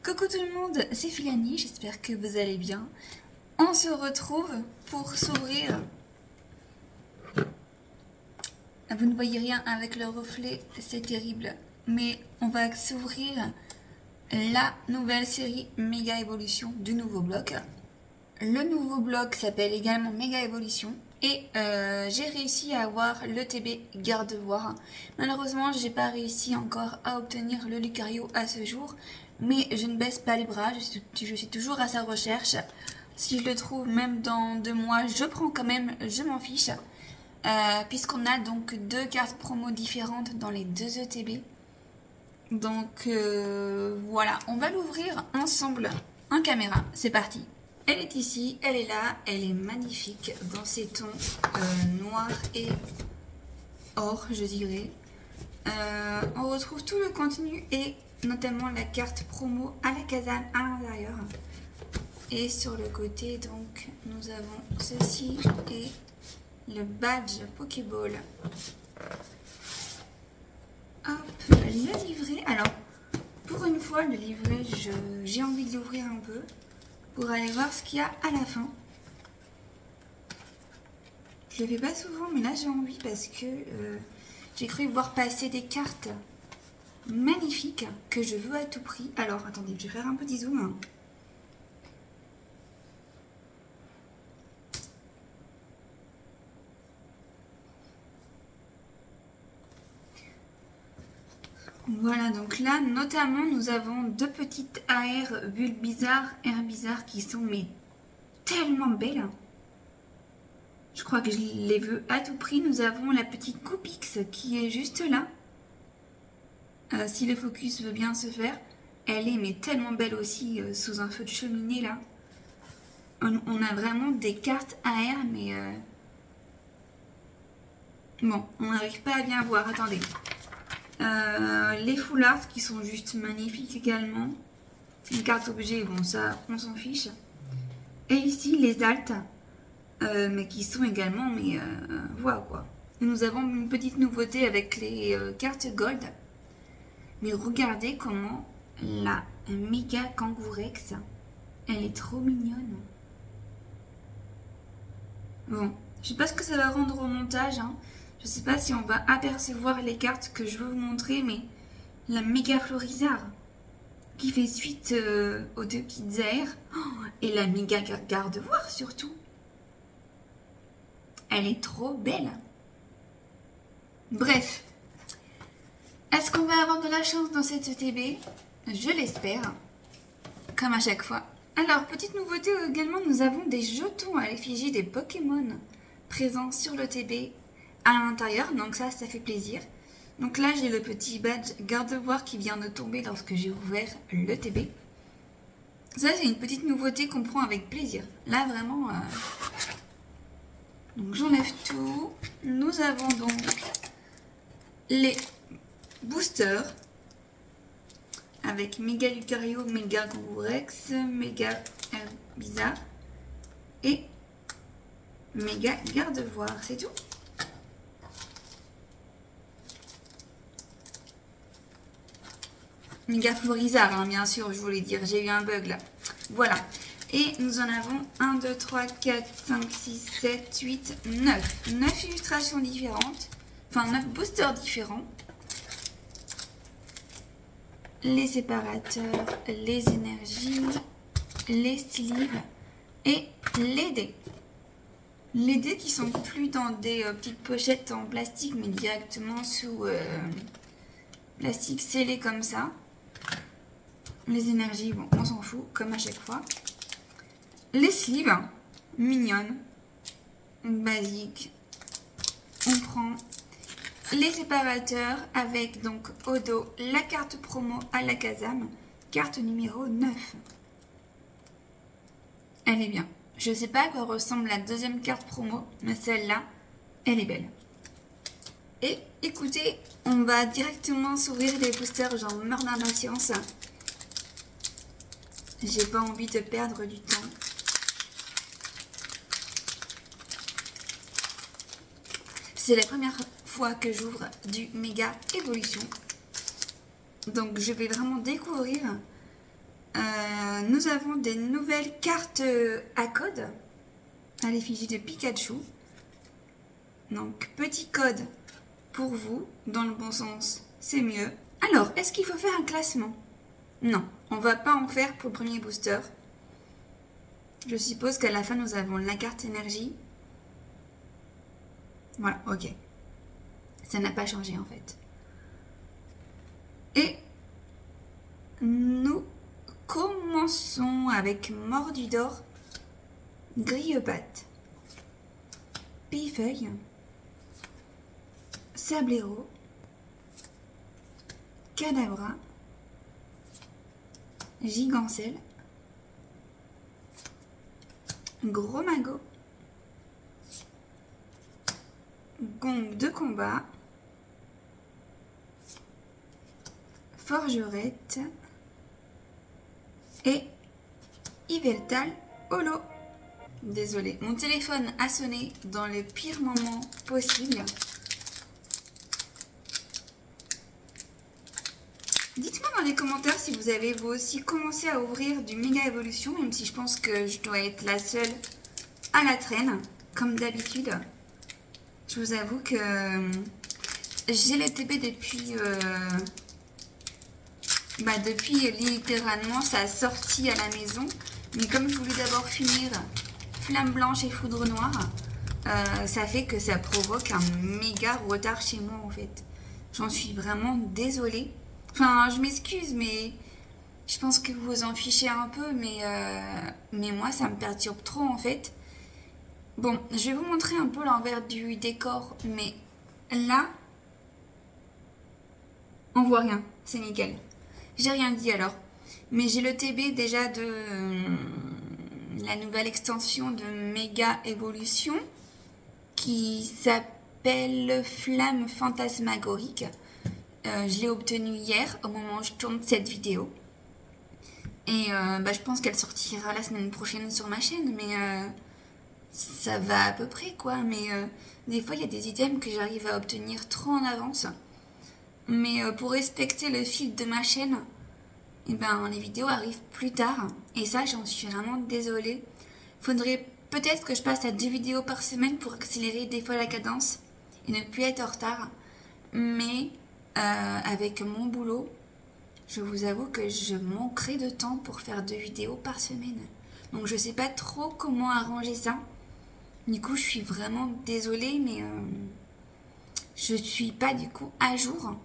Coucou tout le monde, c'est Filani, j'espère que vous allez bien. On se retrouve pour s'ouvrir. Vous ne voyez rien avec le reflet, c'est terrible. Mais on va s'ouvrir la nouvelle série Méga Évolution du nouveau bloc. Le nouveau bloc s'appelle également Méga Évolution. Et j'ai réussi à avoir le TB Gardevoir. Malheureusement, j'ai pas réussi encore à obtenir le Lucario à ce jour. Mais je ne baisse pas les bras, je suis toujours à sa recherche. Si je le trouve même dans 2 mois, je prends quand même, je m'en fiche. Puisqu'on a donc 2 cartes promo différentes dans les 2 ETB. Donc voilà, on va l'ouvrir ensemble en caméra. C'est parti. Elle est ici, elle est là, elle est magnifique dans ses tons noir et or, je dirais. On retrouve tout le contenu et notamment la carte promo à la Kazam à l'intérieur. Et sur le côté, donc, nous avons ceci et le badge Pokéball. Hop, le livret. Alors, pour une fois, le livret, j'ai envie de l'ouvrir un peu pour aller voir ce qu'il y a à la fin. Je le fais pas souvent, mais là j'ai envie parce que j'ai cru voir passer des cartes magnifiques que je veux à tout prix. Alors, attendez, je vais faire un petit zoom. Voilà, donc là, notamment, nous avons 2 petites AR Bulbizarre, Herbizarre qui sont mais tellement belles. Je crois que je les veux à tout prix. Nous avons la petite Coupix qui est juste là. Si le focus veut bien se faire. Elle est mais tellement belle aussi sous un feu de cheminée là. On a vraiment des cartes AR mais... Bon, on n'arrive pas à bien voir. Attendez. Les foulards qui sont juste magnifiques également. C'est une carte objet, bon ça on s'en fiche. Et ici les altes, mais qui sont également, mais voilà quoi. Et nous avons une petite nouveauté avec les cartes gold. Mais regardez comment la méga Kangourex, elle est trop mignonne. Bon, je sais pas ce que ça va rendre au montage, hein. Je sais pas si on va apercevoir les cartes que je veux vous montrer, mais la méga Florizarre qui fait suite aux 2 petites airs et la méga Gardevoir surtout. Elle est trop belle. Bref, est-ce qu'on va avoir de la chance dans cette ETB? Je l'espère, comme à chaque fois. Alors, petite nouveauté également, nous avons des jetons à l'effigie des Pokémon présents sur le TB à l'intérieur, donc ça fait plaisir. Donc là, j'ai le petit badge Gardevoir qui vient de tomber lorsque j'ai ouvert le TB. Ça, c'est une petite nouveauté qu'on prend avec plaisir. Là, vraiment... Donc j'enlève tout. Nous avons donc les boosters avec Méga Lucario, Méga Kangourex, Méga Herbizarre et Méga Gardevoir. C'est tout. Méga Florizarre, hein, bien sûr, je voulais dire. J'ai eu un bug là. Voilà. Et nous en avons 1, 2, 3, 4, 5, 6, 7, 8, 9. 9 illustrations différentes. Enfin, 9 boosters différents. Les séparateurs, les énergies, les sleeves et les dés. Les dés qui sont plus dans des petites pochettes en plastique, mais directement sous plastique scellé comme ça. Les énergies, bon, on s'en fout, comme à chaque fois. Les sleeves, mignonnes, basiques. On prend les séparateurs avec donc au dos la carte promo à la Kazam, carte numéro 9. Elle est bien. Je ne sais pas à quoi ressemble la deuxième carte promo, mais celle-là, elle est belle. Et écoutez, on va directement s'ouvrir les boosters, j'en meurs d'impatience. J'ai pas envie de perdre du temps. C'est la première fois que j'ouvre du Méga Évolution. Donc je vais vraiment découvrir Nous avons des nouvelles cartes à code à l'effigie de Pikachu. Donc, petit code pour vous, dans le bon sens, c'est mieux. Alors, est-ce qu'il faut faire un classement? Non, on va pas en faire pour le premier booster. Je suppose qu'à la fin, nous avons la carte énergie. Voilà, ok. Ça n'a pas changé en fait. Et nous commençons avec Mordidor, Grillepatte, Pifeuille, Sablero, Kadabra, Gigancelle, Gros Magot, Gong de combat, Forgerette et Yveltal Holo. Désolée, mon téléphone a sonné dans le pire moment possible. Dites-moi dans les commentaires si vous avez vous aussi commencé à ouvrir du Méga Évolution, même si je pense que je dois être la seule à la traîne, comme d'habitude. Je vous avoue que j'ai le TB depuis littéralement sa sortie à la maison. Mais comme je voulais d'abord finir Flamme Blanche et Foudre Noire, ça fait que ça provoque un méga retard chez moi en fait. J'en suis vraiment désolée. Enfin, je m'excuse, mais je pense que vous vous en fichez un peu, mais moi, ça me perturbe trop, en fait. Bon, je vais vous montrer un peu l'envers du décor, mais là, on voit rien. C'est nickel. J'ai rien dit, alors. Mais j'ai le TB déjà de la nouvelle extension de Méga Évolution, qui s'appelle Flamme Fantasmagorique. Je l'ai obtenue hier au moment où je tourne cette vidéo. Et je pense qu'elle sortira la semaine prochaine sur ma chaîne. Mais ça va à peu près quoi. Mais des fois il y a des items que j'arrive à obtenir trop en avance. Mais pour respecter le fil de ma chaîne, les vidéos arrivent plus tard. Et ça, j'en suis vraiment désolée. Faudrait peut-être que je passe à 2 vidéos par semaine pour accélérer des fois la cadence et ne plus être en retard. Mais avec mon boulot, je vous avoue que je manquerai de temps pour faire 2 vidéos par semaine. Donc je sais pas trop comment arranger ça. Du coup, je suis vraiment désolée, mais je suis pas du coup à jour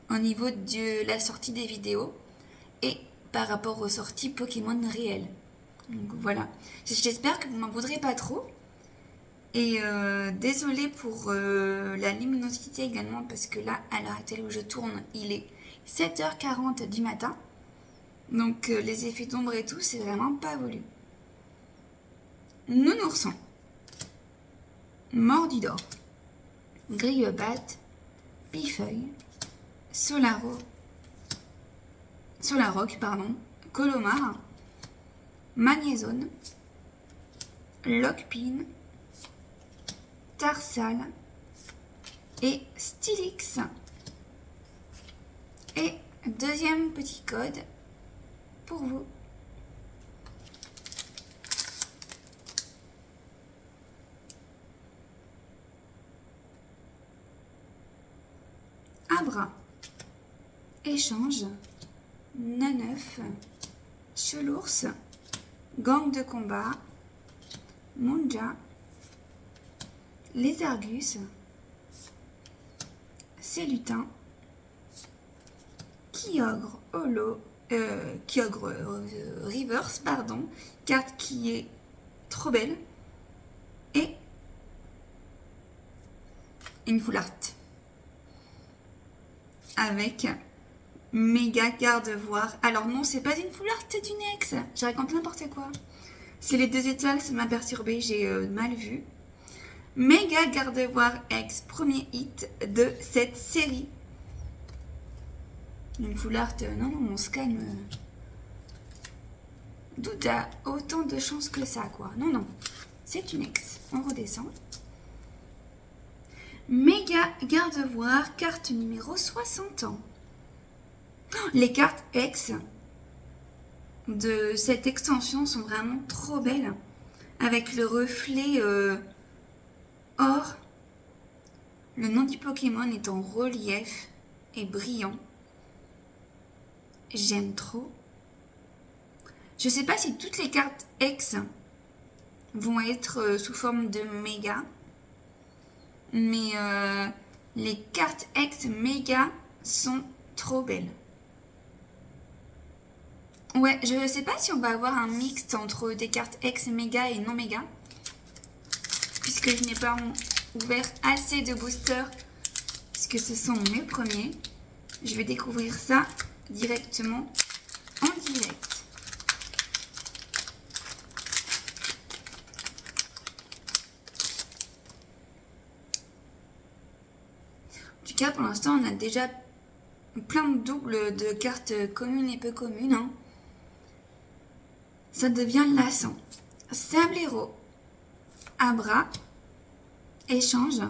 au niveau de la sortie des vidéos et par rapport aux sorties Pokémon réelles. Donc voilà. J'espère que vous m'en voudrez pas trop. Et désolée pour la luminosité également, parce que là, à l'heure actuelle où je tourne, il est 7h40 du matin. Donc les effets d'ombre et tout, c'est vraiment pas voulu. Nounourson, Mordidor, Grillepatte, Pifeuille, Solaroc, Colomar, Magnézone, Lockpin, Tarsal et Stylix. Et deuxième petit code pour vous. Abra, Échange, Naneuf, Chelours, Gang de combat, Munja, Lézargus, Célutin, Kyogre Reverse, carte qui est trop belle, et une full art avec méga garde-voir. Alors non, c'est pas une full art, c'est une ex. Je raconte n'importe quoi. C'est les 2 étoiles, ça m'a perturbée, j'ai mal vu. Méga garde-voir ex, premier hit de cette série. Une full art, non, on se calme. D'où t'as autant de chance que ça, quoi. Non, c'est une ex. On redescend. Méga garde-voir, carte numéro 60 ans. Les cartes ex, de cette extension sont vraiment trop belles. Avec le reflet or. Le nom du Pokémon est en relief et brillant. J'aime trop. Je sais pas si toutes les cartes X vont être sous forme de méga. Mais les cartes X méga sont trop belles. Ouais, je sais pas si on va avoir un mixte entre des cartes X méga et non méga. Puisque je n'ai pas ouvert assez de boosters. Puisque ce sont mes premiers. Je vais découvrir ça directement en direct. En tout cas, pour l'instant, on a déjà plein de doubles de cartes communes et peu communes. Hein. Ça devient lassant. Sablero, Abra, Échange,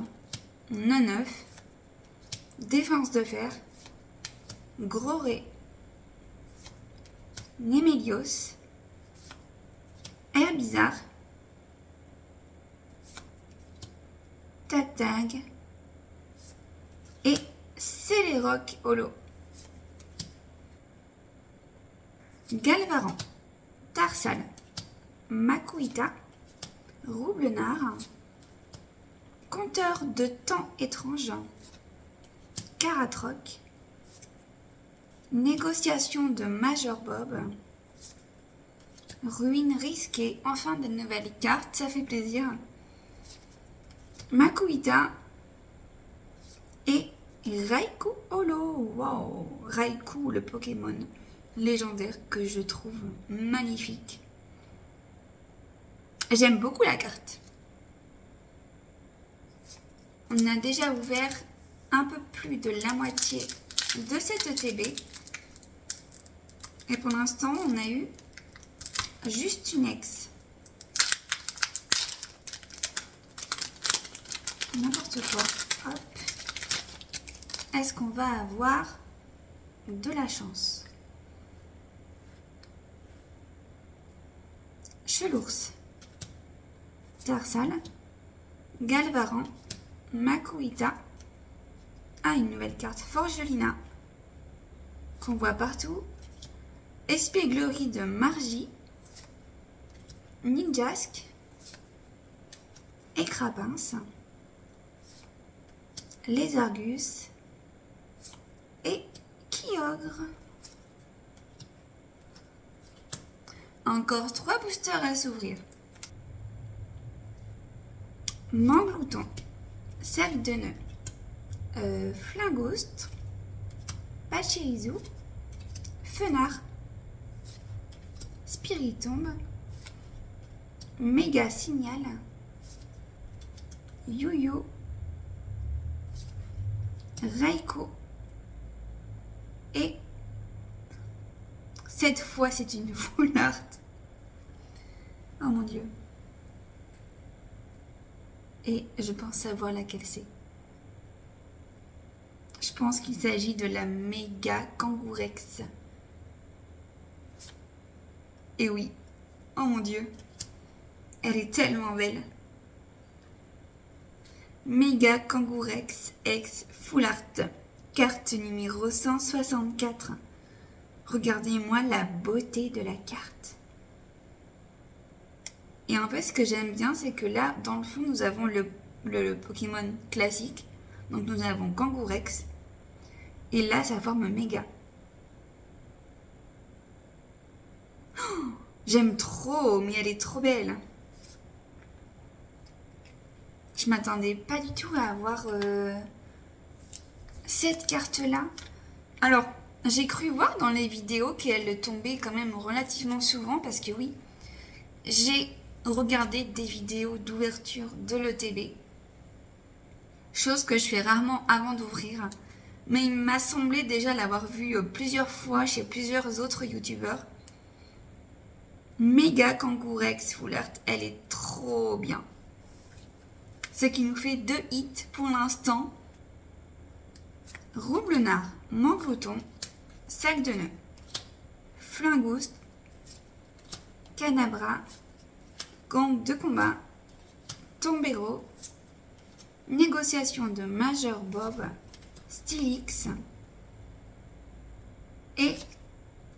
9-9, Défense de fer, Groré, Némélios, Herbizarre, Tatag et Céléroc Holo. Galvaran, Tarsal, Makuhita, Roublenard, Conteur de temps étrange, Caratroc, Négociation de Major Bob, Ruine risquée, enfin des nouvelles cartes, ça fait plaisir. Makuhita et Raikou Holo. Wow, Raikou, le Pokémon légendaire que je trouve magnifique. J'aime beaucoup la carte. On a déjà ouvert un peu plus de la moitié de cette ETB. Et pour l'instant, on a eu juste une ex. N'importe quoi. Hop. Est-ce qu'on va avoir de la chance? Chelours, Tarsal, Galvaran, Makuhita. Ah, une nouvelle carte, Forgelina, qu'on voit partout. Espièglerie de Margie, Ninjask, Écrapince, Lézargus et Kyogre. Encore 3 boosters à s'ouvrir. Manglouton, Cercle de nœud, Flingouste, Pachirisu, Fenard, Spiritombe, Méga Signal, Yoyo, Raikou et cette fois c'est une full art. Oh mon dieu. Et je pense savoir laquelle c'est. Je pense qu'il s'agit de la méga Kangourex. Et oui, oh mon dieu, elle est tellement belle. Méga Kangourex X Full Art, carte numéro 164. Regardez-moi la beauté de la carte. Et en fait, ce que j'aime bien, c'est que là, dans le fond, nous avons le Pokémon classique. Donc nous avons Kangourex. Et là, sa forme méga. Oh, j'aime trop, mais elle est trop belle. Je m'attendais pas du tout à avoir cette carte-là. Alors, j'ai cru voir dans les vidéos qu'elle tombait quand même relativement souvent parce que oui, j'ai regardé des vidéos d'ouverture de l'ETB. Chose que je fais rarement avant d'ouvrir. Mais il m'a semblé déjà l'avoir vue plusieurs fois chez plusieurs autres youtubeurs. Méga Kangourex Full Art, elle est trop bien. Ce qui nous fait 2 hits pour l'instant. Roublenard, Manglouton, Sac de nœud, Flingouste Canabra, Gang de combat, Tombero, Négociation de Major Bob, Stylix et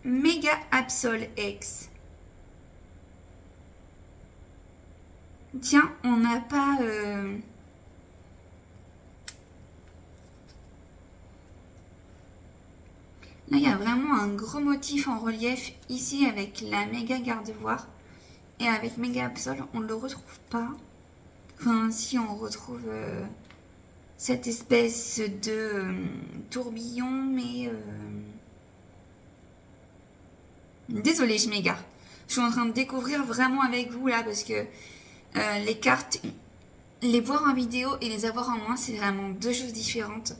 Mega Absol X. Tiens, on n'a pas... Là, il y a vraiment un gros motif en relief ici avec la méga garde-voir. Et avec méga Absol, on ne le retrouve pas. Enfin, si on retrouve cette espèce de tourbillon, mais... Désolée, je m'égare. Je suis en train de découvrir vraiment avec vous là parce que les cartes, les voir en vidéo et les avoir en main, c'est vraiment deux choses différentes.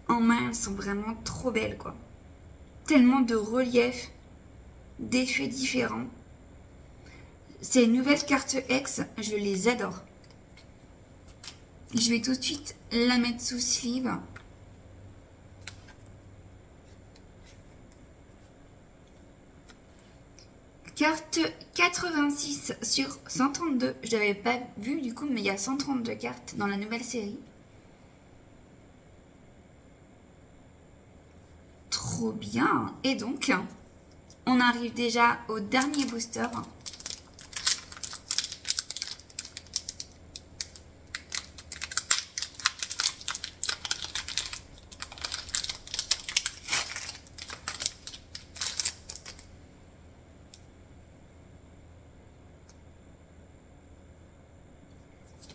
En main, elles sont vraiment trop belles, quoi. Tellement de relief, d'effets différents. Ces nouvelles cartes X, je les adore. Je vais tout de suite la mettre sous sleeve. Carte 86 sur 132. Je n'avais pas vu du coup, mais il y a 132 cartes dans la nouvelle série. Trop bien. Et donc, on arrive déjà au dernier booster.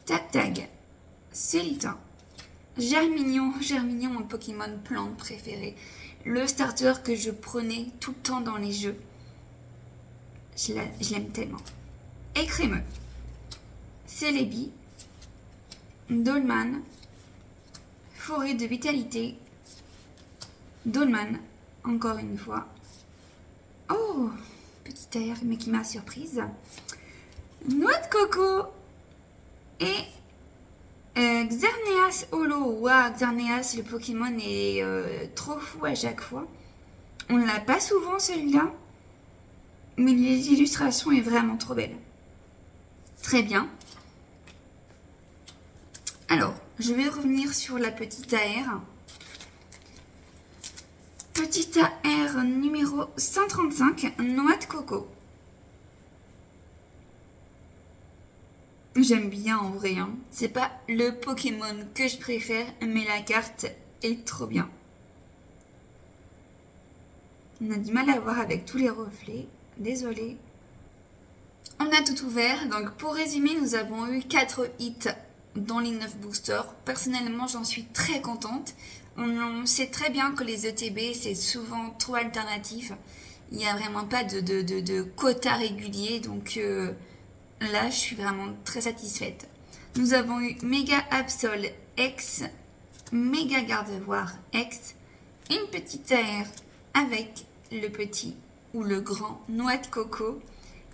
Tag Tag, Célita, Germignon, mon Pokémon plante préféré. Le starter que je prenais tout le temps dans les jeux. Je l'aime tellement. Écrémeux, Celebi, Dolman, Forêt de vitalité, Dolman, encore une fois. Oh, petit air, mais qui m'a surprise. Noix de coco et Xerneas Holo. Waouh, Xerneas, le Pokémon est trop fou à chaque fois. On ne l'a pas souvent celui-là, mais l'illustration est vraiment trop belle. Très bien. Alors, je vais revenir sur la petite AR. Petite AR numéro 135, Noix de coco. J'aime bien en vrai, hein. C'est pas le Pokémon que je préfère, mais la carte est trop bien. On a du mal à voir avec tous les reflets, désolé. On a tout ouvert, donc pour résumer, nous avons eu 4 hits dans les 9 boosters. Personnellement, j'en suis très contente. On sait très bien que les ETB, c'est souvent trop alternatif. Il n'y a vraiment pas de quota régulier, donc... là, je suis vraiment très satisfaite. Nous avons eu Mega Absol X, Mega Gardevoir X, une petite AR avec le petit ou le grand Noix de coco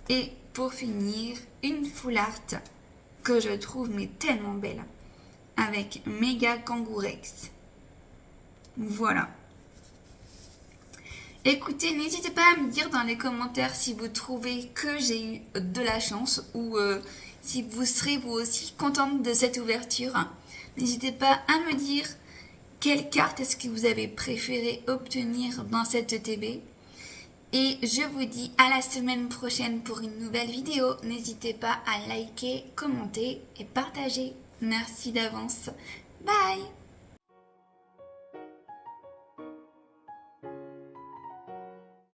et pour finir, une full art que je trouve mais tellement belle avec Mega Kangourex. Voilà. Écoutez, n'hésitez pas à me dire dans les commentaires si vous trouvez que j'ai eu de la chance ou si vous serez vous aussi contente de cette ouverture. N'hésitez pas à me dire quelle carte est-ce que vous avez préféré obtenir dans cette ETB. Et je vous dis à la semaine prochaine pour une nouvelle vidéo. N'hésitez pas à liker, commenter et partager. Merci d'avance. Bye!